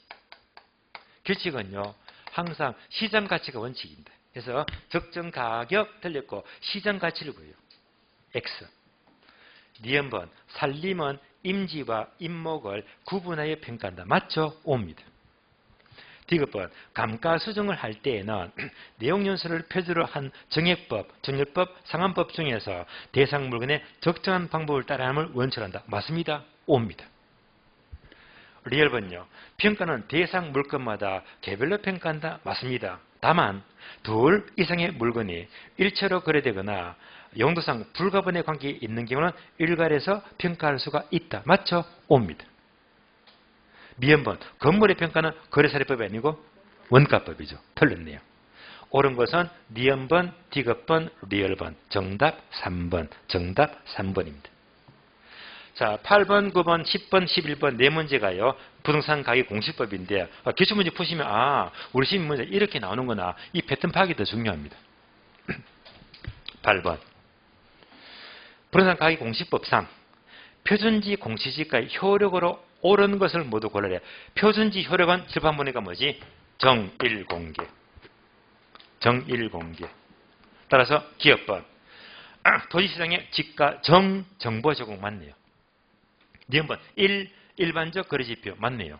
규칙은요. 항상 시장 가치가 원칙입니다. 그래서 적정 가격 틀렸고 시장 가치를 구해요. X. 니은번 살림은 임지와 임목을 구분하여 평가한다. 맞죠? O입니다. 디귿번 감가수정을 할 때에는 내용연수를 표준으로 한 정액법, 정렬법, 상한법 중에서 대상 물건의 적정한 방법을 따라함을 원칙으로 한다. 맞습니다. O입니다. 리얼번요. 평가는 대상 물건마다 개별로 평가한다. 맞습니다. 다만 둘 이상의 물건이 일체로 거래되거나 용도상 불가분의 관계에 있는 경우는 일괄해서 평가할 수가 있다. 맞죠? O입니다. 미연번 건물의 평가는 거래사례법이 아니고 원가법이죠. 틀렸네요. 옳은 것은 니은번, 디귿번, 리얼번. 정답 3번. 정답 3번입니다. 자, 8번, 9번, 10번, 11번 네 문제가요. 부동산 가격 공시법인데 기출문제 푸시면 우리 시민 문제 이렇게 나오는구나. 이 패턴 파악이 더 중요합니다. 8번. 부동산 가격 공시법상 표준지 공시지가의 효력으로 옳은 것을 모두 골라내야. 표준지 효력은 칠판 보니까 뭐지? 정일공개. 정일공개. 따라서 기업번. 토지시장의 지가 정보 제공 맞네요. 니은번 일반적 거래지표 맞네요.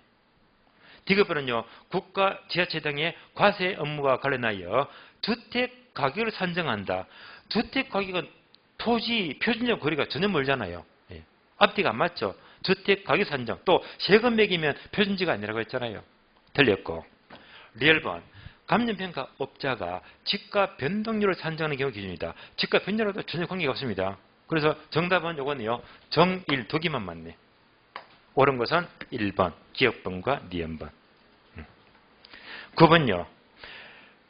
디귿번은요. 국가 지자체 등의 과세 업무와 관련하여 주택 가격을 산정한다. 주택 가격은 토지 표준적 거리가 전혀 멀잖아요. 예. 앞뒤가 안 맞죠. 주택 가격 산정 또 세금 매기면 표준지가 아니라고 했잖아요. 틀렸고. 리얼번 감정평가업자가 지가 변동률을 산정하는 경우 기준이다. 지가 변동률도 전혀 관계가 없습니다. 그래서 정답은 요거는요. 정일 두 개만 맞네. 옳은 것은 1번 기억번과 니은번. 9번요.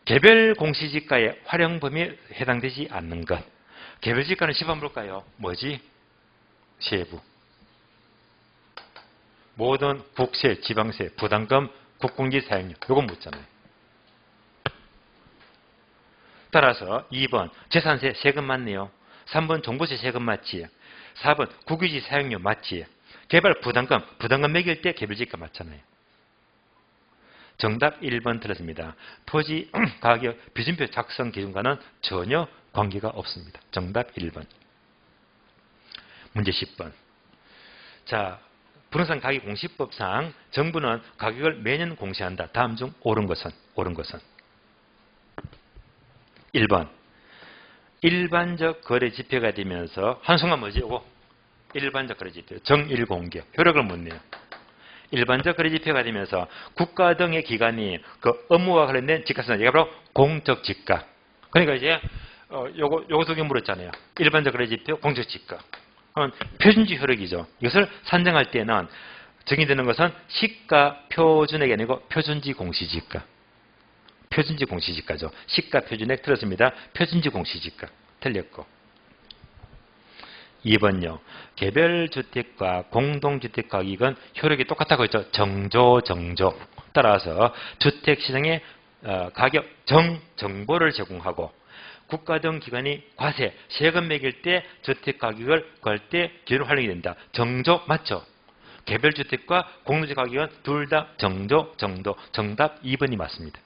개별 공시지가의 활용 범위에 해당되지 않는 것. 개별지가는 시범 볼까요? 뭐지? 세부. 모든 국세, 지방세, 부담금, 국공지 사용료. 요건 묻잖아요. 따라서 2번 재산세 세금 맞네요. 3번 종부세 세금 맞지. 4번 국유지 사용료 맞지. 개발 부담금 매길 때 개별지가 맞잖아요. 정답 1번 틀렸습니다. 토지 가격 비준표 작성 기준과는 전혀 관계가 없습니다. 정답 1번. 문제 10번. 자, 부동산 가격 공시법상 정부는 가격을 매년 공시한다. 다음 중 옳은 것은 1번. 일반적 거래 지표가 되면서 한순간 뭐지? 이거 일반적 거래 지표 정일 공개 효력을 묻네요. 일반적 거래 지표가 되면서 국가 등의 기관이 그 업무와 관련된 지가수는 이게 바로 공적 지가. 그러니까 이제 요거 두 개 물었잖아요. 일반적 거래 지표, 공적 지가. 표준지 효력이죠. 이것을 산정할 때는 정의되는 것은 시가 표준액이 아니고 표준지 공시지가. 표준지 공시지가죠. 시가 표준액 틀렸습니다. 표준지 공시지가 틀렸고. 2번요. 개별주택과 공동주택 가격은 효력이 똑같다고 했죠. 정조. 따라서 주택시장의 가격 정보를 제공하고 국가 등 기관이 과세, 세금 매길 때 주택가격을 구할 때 기준으로 활용이 된다. 정조 맞죠? 개별주택과 공동주택 가격은 둘 다 정조. 정답 2번이 맞습니다.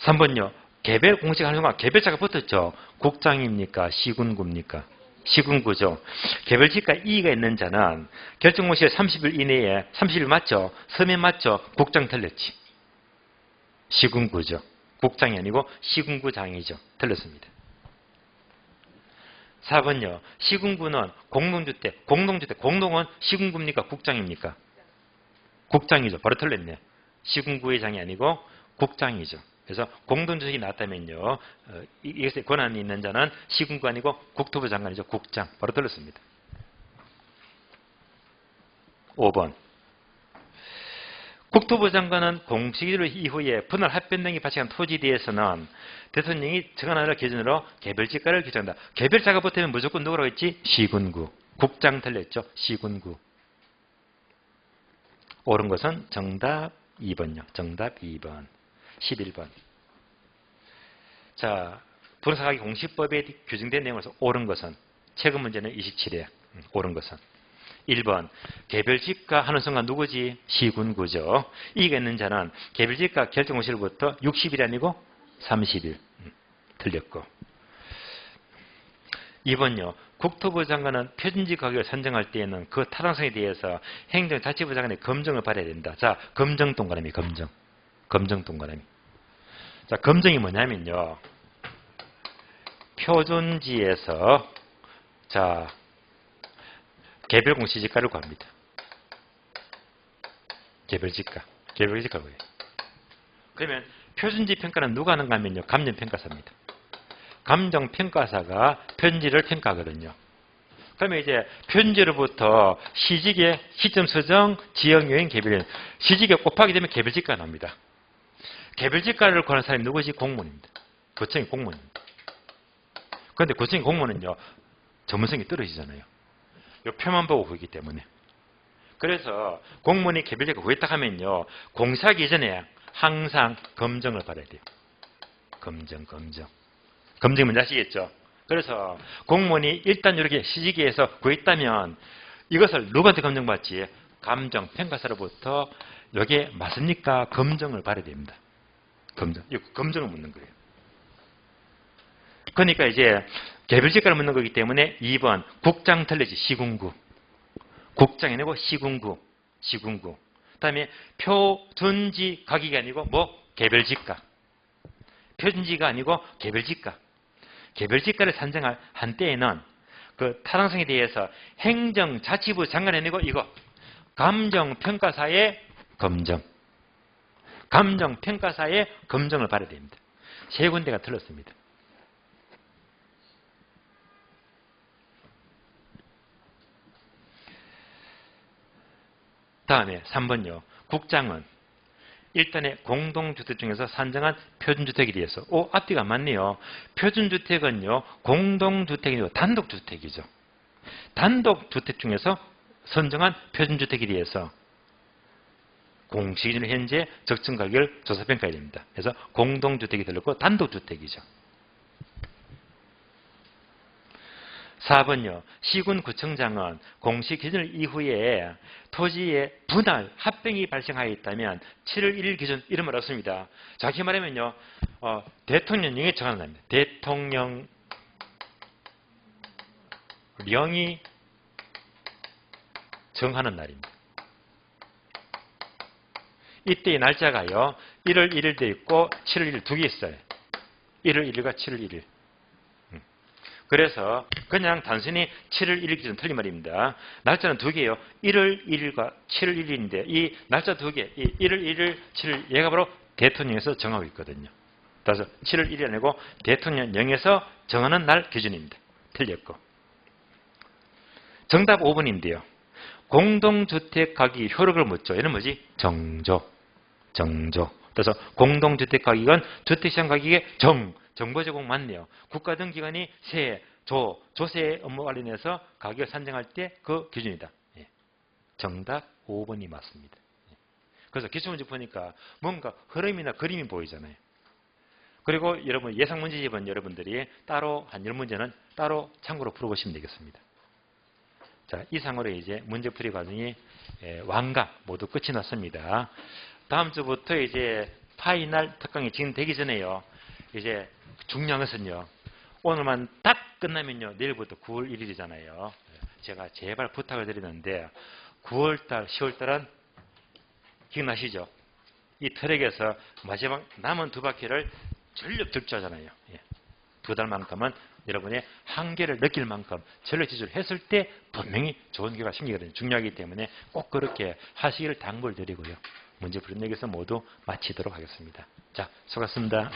3번요. 개별 공시하는 순간 개별자가 붙었죠. 국장입니까? 시군구입니까? 시군구죠. 개별지가 이의가 있는 자는 결정공시일 30일 이내에 30일 맞죠? 서면 맞죠? 국장 틀렸지. 시군구죠. 국장이 아니고 시군구장이죠. 틀렸습니다. 4번요. 시군구는 공동주택, 공동은 시군구입니까? 국장입니까? 국장이죠. 바로 틀렸네. 시군구의 장이 아니고 국장이죠. 그래서 공동주택이 나왔다면요. 이것에 권한이 있는 자는 시군구 아니고 국토부 장관이죠. 국장. 바로 틀렸습니다. 5번. 국토부 장관은 공시일 이후에 분할 합변 등이 발생한 토지에 대해서는 대통령이 정한하는 기준으로 개별지가를 규정한다. 개별자가 붙으면 무조건 누구라고 했지? 시군구. 국장 틀렸죠. 시군구. 옳은 것은 정답 2번요. 정답 2번. 11번. 자, 부동산 가격 공시법에 규정된 내용에서 옳은 것은 최근 문제는 27회. 옳은 것은 1번. 개별지가 하는 순간 누구지? 시군구죠. 이의가 있는 자는 개별지가 결정 공시일부터 60일 아니고 30일. 틀렸고. 2번요. 국토부 장관은 표준지 가격을 산정할 때에는 그 타당성에 대해서 행정자치부 장관의 검증을 받아야 된다. 자, 검증 동그라미. 자, 검증이 뭐냐면요. 표준지에서 자, 개별 공시지가를 구합니다. 개별지가 뭐예요? 그러면 표준지 평가는 누가 하는가 하면요. 감정평가사입니다. 감정평가사가 편지를 평가하거든요. 그러면 이제 편지로부터 시직의 시점 서정, 지역 요인, 개별 시직에 곱하게 되면 개별지가가 나옵니다. 개별지가를 구하는 사람이 누구지? 공무원입니다. 구청의 공무원입니다. 그런데 구청의 공무원은요. 전문성이 떨어지잖아요. 이 표만 보고 구하기 때문에. 그래서 공무원이 개별지가 구했다 하면요. 공사하기 전에 항상 검증을 받아야 돼요. 검증. 검증이 뭔지 아시겠죠? 그래서 공무원이 일단 이렇게 시직에서 구했다면 이것을 누구한테 검증받지? 감정평가사로부터 이게 맞습니까? 검증을 받아야 됩니다. 검증을 묻는 거예요. 그러니까 이제 개별지가를 묻는 거기 때문에 2번 국장 틀리지. 시군구. 국장이 아니고 시군구. 그다음에 표준지 가격이 아니고 개별지가. 표준지가 아니고 개별지가. 개별지가를 산정할 한때에는 그 타당성에 대해서 행정자치부 장관이 아니고 이거 감정평가사의 검증. 감정평가사의 검증을 받아야 됩니다. 세 군데가 틀렸습니다. 다음에 3번요. 국장은 일단의 공동주택 중에서 산정한 표준주택에 대해서 앞뒤가 맞네요. 표준주택은요. 공동주택이 아니고 단독주택이죠. 단독주택 중에서 선정한 표준주택에 대해서 공시기준 현재 적정 가격을 조사평가해야 됩니다. 그래서 공동주택이 들렸고 단독주택이죠. 4번요. 시군구청장은 공시기준 이후에 토지의 분할, 합병이 발생하였다면 7월 1일 기준 이름을 얻습니다. 정확히 말하면요. 대통령령이 정하는 날입니다. 대통령령이 정하는 날입니다. 이때의 날짜가요. 1월 1일 되어 있고 7월 1일 두 개 있어요. 1월 1일과 7월 1일. 그래서 그냥 단순히 7월 1일 기준 틀린 말입니다. 날짜는 두 개예요. 1월 1일과 7월 1일인데 이 날짜 두 개, 1월 1일, 7월 얘가 바로 대통령에서 정하고 있거든요. 따라서 7월 1일이 아니고 대통령령에서 정하는 날 기준입니다. 틀렸고. 정답 5번인데요. 공동주택 가격이 효력을 묻죠. 얘는 뭐지? 정조. 그래서 공동주택 가격은 주택시장 가격의 정보 제공 맞네요. 국가 등 기관이 조세 업무 관련해서 가격을 산정할 때 그 기준이다. 정답 5번이 맞습니다. 그래서 기출문제 보니까 뭔가 흐름이나 그림이 보이잖아요. 그리고 여러분 예상 문제집은 여러분들이 따로 한 10문제는 따로 참고로 풀어보시면 되겠습니다. 자, 이상으로 이제 문제풀이 과정이 완강 모두 끝이 났습니다. 다음 주부터 이제 파이널 특강이 진행되기 전에요. 이제 중요한 것은요. 오늘만 딱 끝나면요. 내일부터 9월 1일이잖아요. 제가 제발 부탁을 드리는데 9월달, 10월달은 기억나시죠? 이 트랙에서 마지막 남은 두 바퀴를 전력 질주하잖아요. 두 달만큼은 여러분의 한계를 느낄 만큼 전력 질주를 했을 때 분명히 좋은 결과가 생기거든요. 중요하기 때문에 꼭 그렇게 하시기를 당부를 드리고요. 문제풀이는 여기서 모두 마치도록 하겠습니다. 자, 수고하셨습니다.